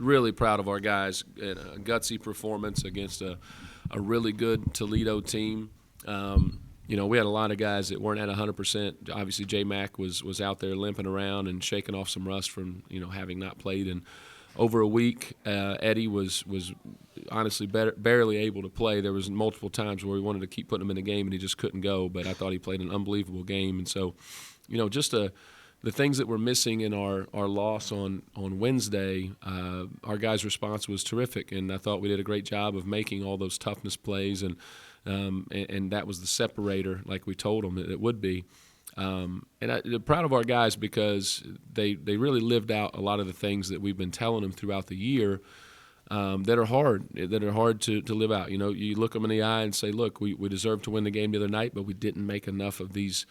really proud of our guys. A gutsy performance against a really good Toledo team. We had a lot of guys that weren't at 100%. Obviously, J-Mac was out there limping around and shaking off some rust from having not played in over a week. Eddie was honestly barely able to play. There was multiple times where we wanted to keep putting him in the game and he just couldn't go. But I thought he played an unbelievable game. And so, just the things that were missing in our loss on Wednesday, our guys' response was terrific, and I thought we did a great job of making all those toughness plays, and that was the separator, like we told them it would be. I'm proud of our guys because they really lived out a lot of the things that we've been telling them throughout the year that are hard to live out. You look them in the eye and say, look, we deserved to win the game the other night, but we didn't make enough of these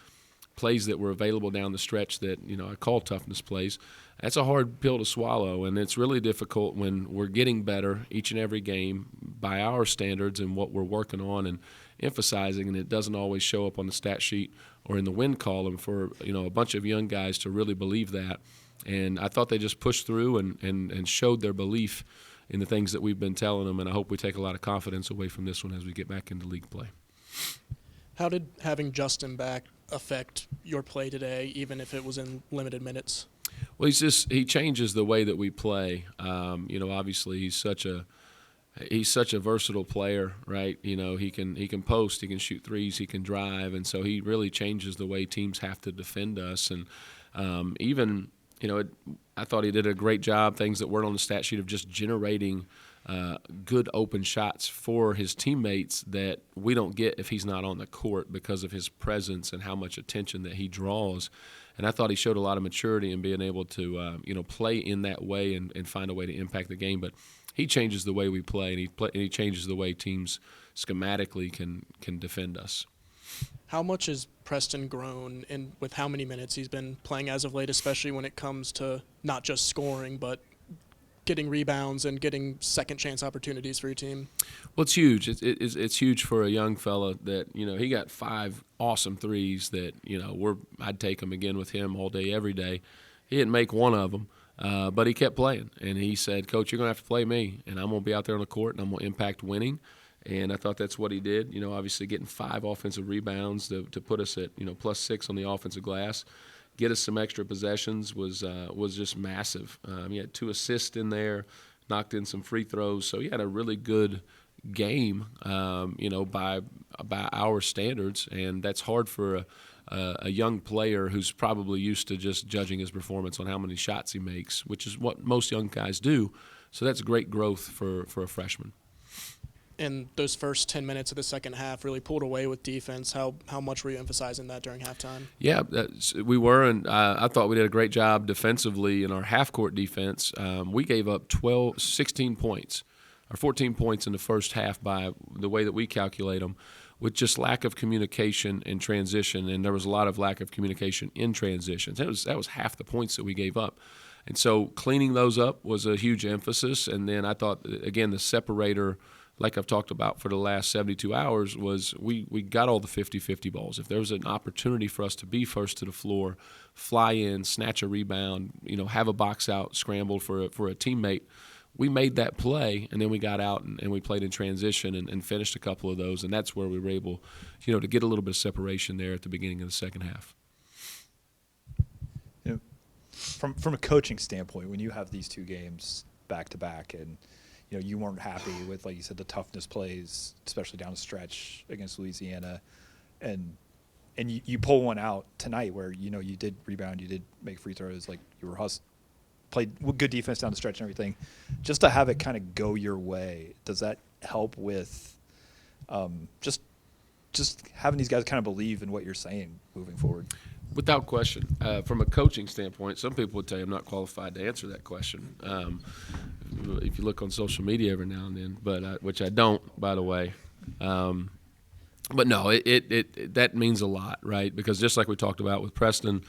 plays that were available down the stretch that I call toughness plays. That's a hard pill to swallow, and it's really difficult when we're getting better each and every game by our standards and what we're working on and emphasizing, and it doesn't always show up on the stat sheet or in the win column for a bunch of young guys to really believe that. And I thought they just pushed through and showed their belief in the things that we've been telling them, and I hope we take a lot of confidence away from this one as we get back into league play. How did having Justin back affect your play today, even if it was in limited minutes? Well, he changes the way that we play. Obviously he's such a versatile player, right? He can post, he can shoot threes, he can drive, and so he really changes the way teams have to defend us. And I thought he did a great job, things that weren't on the stat sheet, of just generating good open shots for his teammates that we don't get if he's not on the court because of his presence and how much attention that he draws. And I thought he showed a lot of maturity in being able to play in that way and find a way to impact the game. But he changes the way we play, and he changes the way teams schematically can defend us. How much has Preston grown, and with how many minutes he's been playing as of late, especially when it comes to not just scoring but getting rebounds and getting second chance opportunities for your team? Well, it's huge. It's huge for a young fella that he got 5 awesome threes that I'd take them again with him all day every day. He didn't make one of them, but he kept playing, and he said, "Coach, you're gonna have to play me, and I'm gonna be out there on the court, and I'm gonna impact winning." And I thought that's what he did. Obviously getting 5 offensive rebounds to put us at +6 on the offensive glass, get us some extra possessions was just massive. He had 2 assists in there, knocked in some free throws, so he had a really good game, by our standards, and that's hard for a young player who's probably used to just judging his performance on how many shots he makes, which is what most young guys do. So that's great growth for a freshman. And those first 10 minutes of the second half really pulled away with defense. How much were you emphasizing that during halftime? Yeah, we were, and I thought we did a great job defensively in our half-court defense. We gave up 16 points, or 14 points in the first half by the way that we calculate them, with just lack of communication in transition, and there was a lot of lack of communication in transitions. That was half the points that we gave up. And so cleaning those up was a huge emphasis, and then I thought, again, the separator – like I've talked about for the last 72 hours, was we got all the 50-50 balls. If there was an opportunity for us to be first to the floor, fly in, snatch a rebound, have a box out scramble for a teammate, we made that play, and then we got out and we played in transition and finished a couple of those, and that's where we were able, to get a little bit of separation there at the beginning of the second half. From a coaching standpoint, when you have these 2 games back-to-back and you weren't happy with, like you said, the toughness plays, especially down the stretch against Louisiana, and you pull one out tonight where you did rebound, you did make free throws, like you were played good defense down the stretch and everything. Just to have it kind of go your way, does that help with just having these guys kind of believe in what you're saying moving forward? Without question. From a coaching standpoint, some people would tell you I'm not qualified to answer that question. If you look on social media every now and then, but which I don't, by the way. But no, it that means a lot, right? Because just like we talked about with Preston,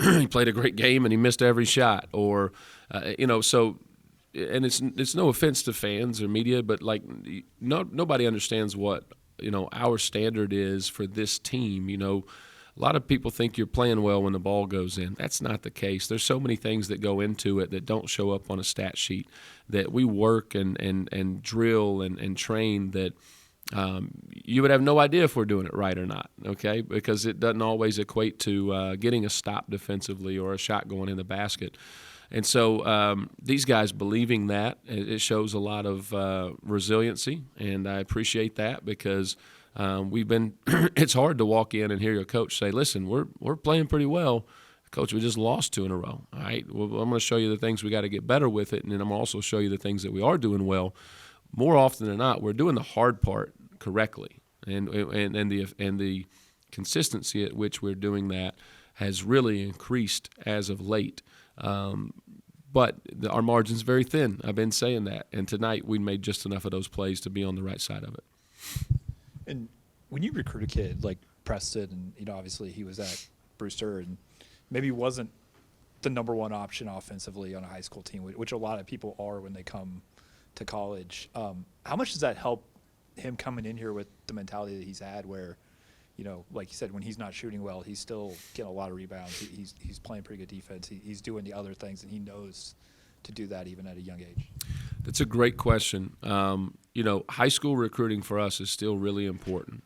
he played a great game and he missed every shot, or so. And it's no offense to fans or media, but nobody understands what our standard is for this team. A lot of people think you're playing well when the ball goes in. That's not the case. There's so many things that go into it that don't show up on a stat sheet, that we work and drill and train, that you would have no idea if we're doing it right or not, okay? Because it doesn't always equate to getting a stop defensively or a shot going in the basket. And so these guys believing that, it shows a lot of resiliency, and I appreciate that, because it's hard to walk in and hear your coach say, listen, we're playing pretty well. Coach, we just lost 2 in a row. All right, well, I'm going to show you the things we got to get better with it, and then I'm also show you the things that we are doing well. More often than not, we're doing the hard part correctly, and the consistency at which we're doing that has really increased as of late. But our margin's very thin. I've been saying that, and tonight we made just enough of those plays to be on the right side of it. And when you recruit a kid like Preston, and obviously he was at Brewster, and maybe wasn't the number one option offensively on a high school team, which a lot of people are when they come to college. How much does that help him coming in here with the mentality that he's had, where, like you said, when he's not shooting well, he's still getting a lot of rebounds. He's playing pretty good defense. He's doing the other things, and he knows to do that even at a young age. That's a great question. High school recruiting for us is still really important.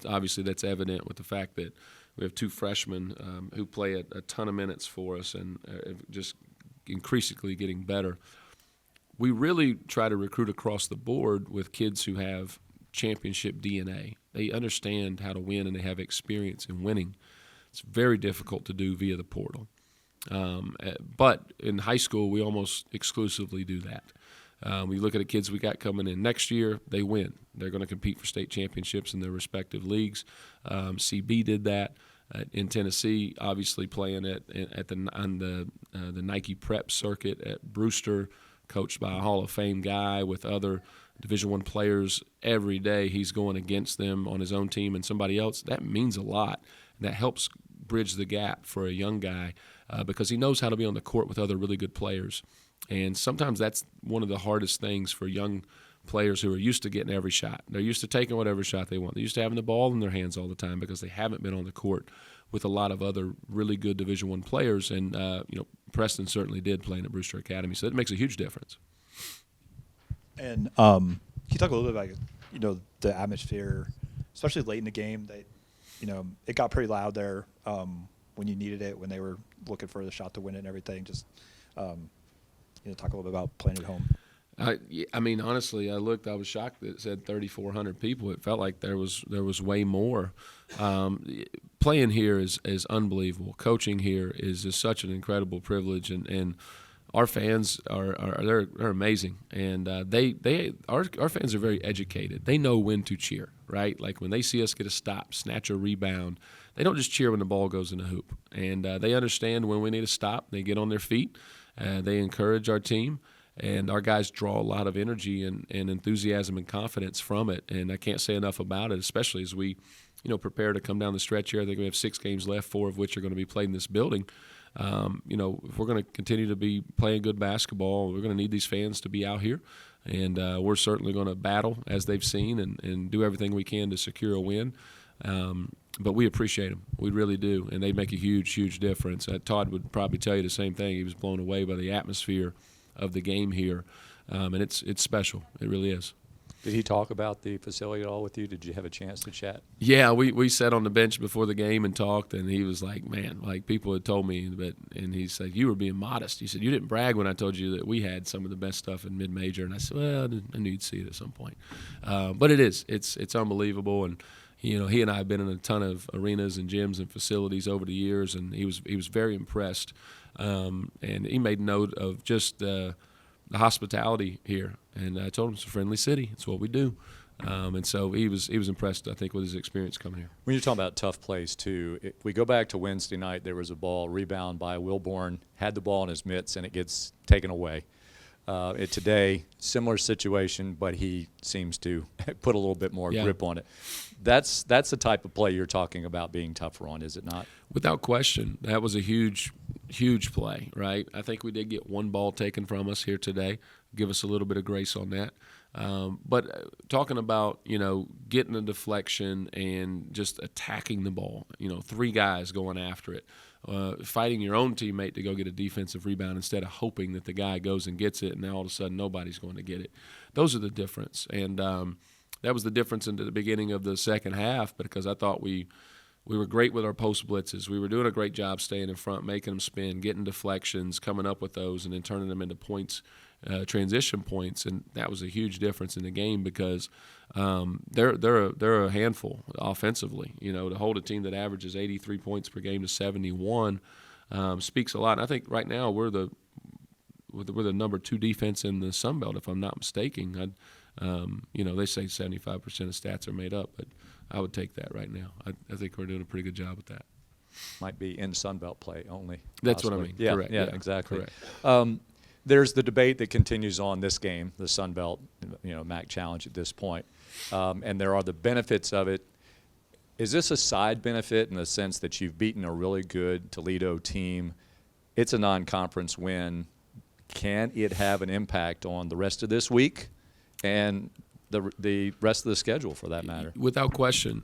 Obviously, that's evident with the fact that we have 2 freshmen who play a ton of minutes for us and just increasingly getting better. We really try to recruit across the board with kids who have championship DNA. They understand how to win, and they have experience in winning. It's very difficult to do via the portal. But in high school, we almost exclusively do that. We look at the kids we got coming in next year, they win. They're going to compete for state championships in their respective leagues. CB did that in Tennessee, obviously playing on the Nike prep circuit at Brewster, coached by a Hall of Fame guy with other Division I players. Every day he's going against them on his own team and somebody else. That means a lot, and that helps bridge the gap for a young guy because he knows how to be on the court with other really good players. And sometimes that's one of the hardest things for young players who are used to getting every shot. They're used to taking whatever shot they want. They're used to having the ball in their hands all the time because they haven't been on the court with a lot of other really good Division I players. And, Preston certainly did playing at Brewster Academy, so that makes a huge difference. And can you talk a little bit about, the atmosphere, especially late in the game, that, it got pretty loud there when you needed it, when they were looking for the shot to win it and everything. Just, talk a little bit about playing at home. Honestly, I was shocked that it said 3,400 people. It felt like there was way more. Playing here is unbelievable. Coaching here is just such an incredible privilege, and our fans they're amazing. And our fans are very educated. They know when to cheer, right? Like when they see us get a stop, snatch a rebound, they don't just cheer when the ball goes in the hoop. And they understand when we need a stop. They get on their feet. They encourage our team. And our guys draw a lot of energy and enthusiasm and confidence from it. And I can't say enough about it, especially as we, prepare to come down the stretch here. I think we have 6 games left, 4 of which are going to be played in this building. If we're going to continue to be playing good basketball, we're going to need these fans to be out here. And we're certainly going to battle, as they've seen, and do everything we can to secure a win. But we appreciate them. We really do. And they make a huge, huge difference. Todd would probably tell you the same thing. He was blown away by the atmosphere of the game here, and it's special. It really is. Did he talk about the facility at all with you? Did you have a chance to chat? Yeah, we sat on the bench before the game and talked, and he was like, man, like people had told me, and he said, you were being modest. He said, you didn't brag when I told you that we had some of the best stuff in mid-major. And I said, well, I knew you'd see it at some point. But it's unbelievable, and he and I have been in a ton of arenas and gyms and facilities over the years, and he was very impressed. And he made note of just the hospitality here, and I told him it's a friendly city. It's what we do, and so he was impressed, I think, with his experience coming here. When you're talking about tough plays too, we go back to Wednesday night. There was a ball rebound by Wilborn, had the ball in his mitts, and it gets taken away. Today, similar situation, but he seems to put a little bit more grip on it. That's the type of play you're talking about being tougher on, is it not? Without question. That was a huge play, right? I think we did get one ball taken from us here today. give us a little bit of grace on that. But talking about, getting a deflection and just attacking the ball, 3 guys going after it, fighting your own teammate to go get a defensive rebound instead of hoping that the guy goes and gets it and now all of a sudden nobody's going to get it. Those are the difference. And that was the difference in the beginning of the second half, because I thought we were great with our post blitzes. We were doing a great job staying in front, making them spin, getting deflections, coming up with those, and then turning them into points, transition points. And that was a huge difference in the game, because they're a handful offensively. To hold a team that averages 83 points per game to 71 speaks a lot. And I think right now we're the number 2 defense in the Sun Belt, if I'm not mistaken. They say 75% of stats are made up, but I would take that right now. I think we're doing a pretty good job with that. Might be in Sun Belt play only. That's possibly. what I mean. Yeah, Correct. yeah, exactly. Correct. There's the debate that continues on this game, the Sun Belt, MAC Challenge at this point, and there are the benefits of it. Is this a side benefit in the sense that you've beaten a really good Toledo team? It's a non-conference win. Can it have an impact on the rest of this week and the rest of the schedule, for that matter? Without question.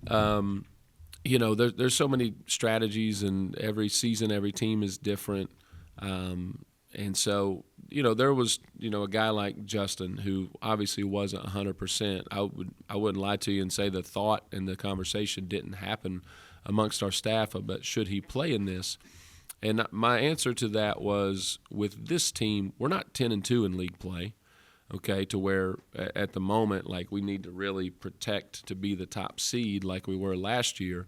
There's so many strategies, and every season, every team is different. And so, there was, a guy like Justin who obviously wasn't 100%. I wouldn't lie to you and say the thought and the conversation didn't happen amongst our staff about should he play in this. And my answer to that was, with this team, we're not 10-2 in league play, okay, to where at the moment, like, we need to really protect to be the top seed like we were last year.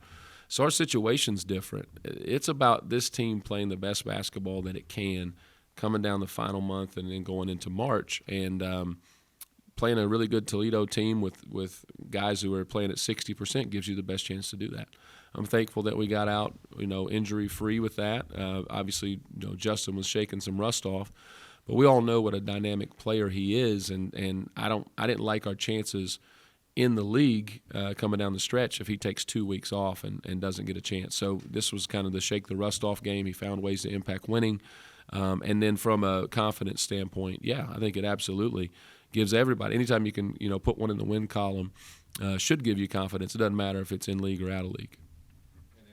So our situation's different. It's about this team playing the best basketball that it can, coming down the final month and then going into March, and playing a really good Toledo team with guys who are playing at 60% gives you the best chance to do that. I'm thankful that we got out, injury-free with that. Obviously, Justin was shaking some rust off, but we all know what a dynamic player he is, and I didn't like our chances in the league coming down the stretch if he takes 2 weeks off and doesn't get a chance. So this was kind of the shake the rust off game. He found ways to impact winning. And then from a confidence standpoint, yeah, I think it absolutely gives everybody, anytime you can, put one in the win column, should give you confidence. It doesn't matter if it's in league or out of league.